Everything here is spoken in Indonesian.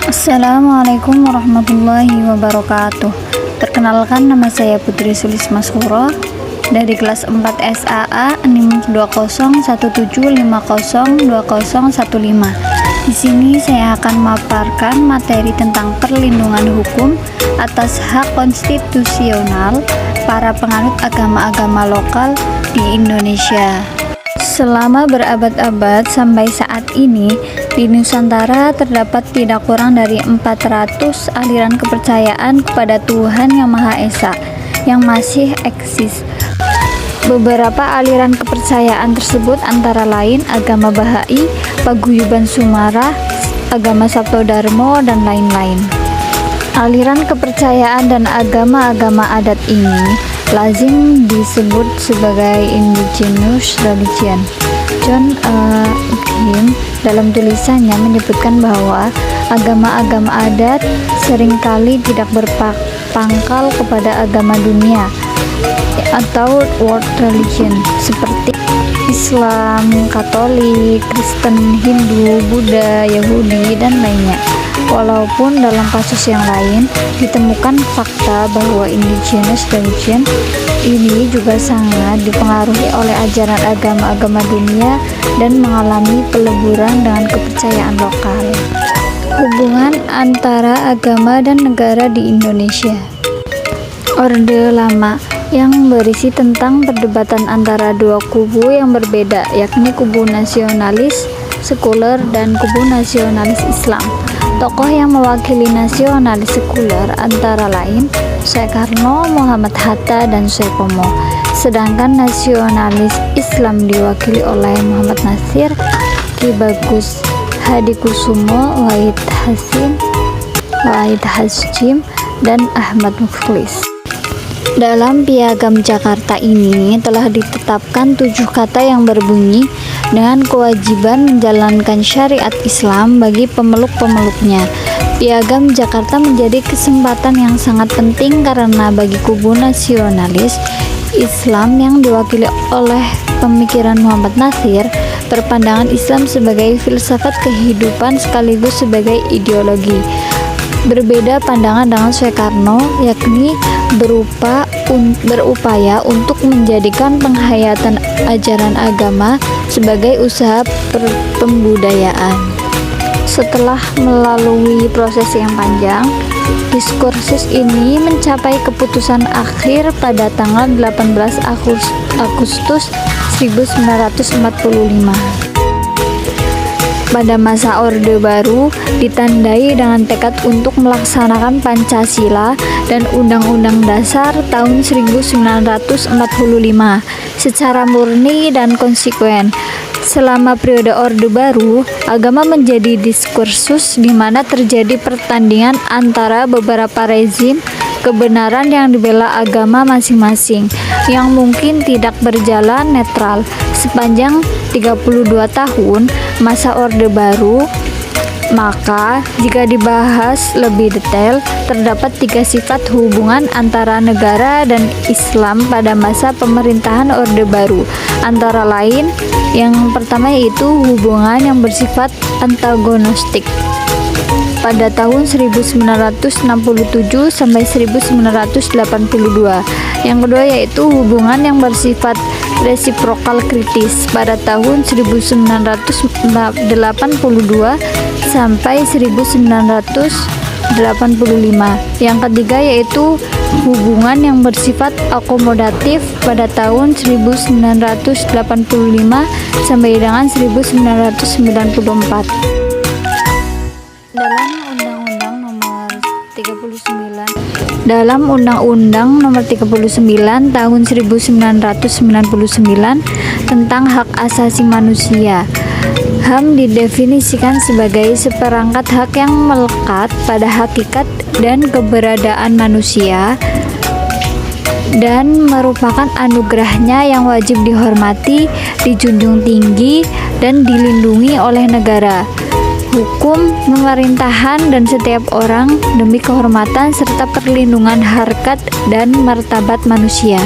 Assalamualaikum warahmatullahi wabarakatuh. Perkenalkan, nama saya Putri Sulisma Suro dari kelas 4 SAA NIM 2017502015. Di sini saya akan memaparkan materi tentang perlindungan hukum atas hak konstitusional para penganut agama-agama lokal di Indonesia. Selama berabad-abad sampai saat ini, di Nusantara terdapat tidak kurang dari 400 aliran kepercayaan kepada Tuhan Yang Maha Esa yang masih eksis. Beberapa aliran kepercayaan tersebut antara lain agama Bahai, Paguyuban Sumarah, agama Saptodharma, dan lain-lain. Aliran kepercayaan dan agama-agama adat ini lazim disebut sebagai indigenous religion. John Kim dalam tulisannya menyebutkan bahwa agama-agama adat seringkali tidak berpangkal kepada agama dunia atau world religion seperti Islam, Katolik, Kristen, Hindu, Buddha, Yahudi, dan lainnya. Walaupun dalam kasus yang lain ditemukan fakta bahwa indigenous religion ini juga sangat dipengaruhi oleh ajaran agama-agama dunia dan mengalami peleburan dengan kepercayaan lokal. Hubungan antara agama dan negara di Indonesia. Orde Lama yang berisi tentang perdebatan antara dua kubu yang berbeda, yakni kubu nasionalis sekuler dan kubu nasionalis Islam. Tokoh yang mewakili nasionalis sekuler antara lain Soekarno, Muhammad Hatta, dan Soepomo. Sedangkan nasionalis Islam diwakili oleh Muhammad Nasir, Ki Bagus Hadikusumo, Wahid Hasyim, dan Ahmad Mukhlis. Dalam Piagam Jakarta ini telah ditetapkan 7 kata yang berbunyi dengan kewajiban menjalankan syariat Islam bagi pemeluk-pemeluknya. Piagam Jakarta menjadi kesempatan yang sangat penting karena bagi kubu nasionalis Islam yang diwakili oleh pemikiran Muhammad Nasir, berpandangan Islam sebagai filsafat kehidupan sekaligus sebagai ideologi. Berbeda pandangan dengan Soekarno, yakni berupaya untuk menjadikan penghayatan ajaran agama sebagai usaha pembudayaan. Setelah melalui proses yang panjang, diskursus ini mencapai keputusan akhir pada tanggal 18 Agustus 1945. Pada masa Orde Baru ditandai dengan tekad untuk melaksanakan Pancasila dan Undang-Undang Dasar tahun 1945 secara murni dan konsekuen. Selama periode Orde Baru, agama menjadi diskursus di mana terjadi pertandingan antara beberapa rezim kebenaran yang dibela agama masing-masing yang mungkin tidak berjalan netral. Sepanjang 32 tahun masa Orde Baru, maka jika dibahas lebih detail, terdapat 3 sifat hubungan antara negara dan Islam pada masa pemerintahan Orde Baru. Antara lain, yang pertama yaitu hubungan yang bersifat antagonistik pada tahun 1967 sampai 1982. Yang kedua yaitu hubungan yang bersifat resiprokal kritis pada tahun 1982 sampai 1985. Yang ketiga yaitu hubungan yang bersifat akomodatif pada tahun 1985 sampai dengan 1994. Dalam Undang-Undang Nomor 39 Tahun 1999 tentang Hak Asasi Manusia, HAM didefinisikan sebagai seperangkat hak yang melekat pada hakikat dan keberadaan manusia dan merupakan anugerahnya yang wajib dihormati, dijunjung tinggi, dan dilindungi oleh negara, hukum, pemerintahan, dan setiap orang demi kehormatan serta perlindungan harkat dan martabat manusia.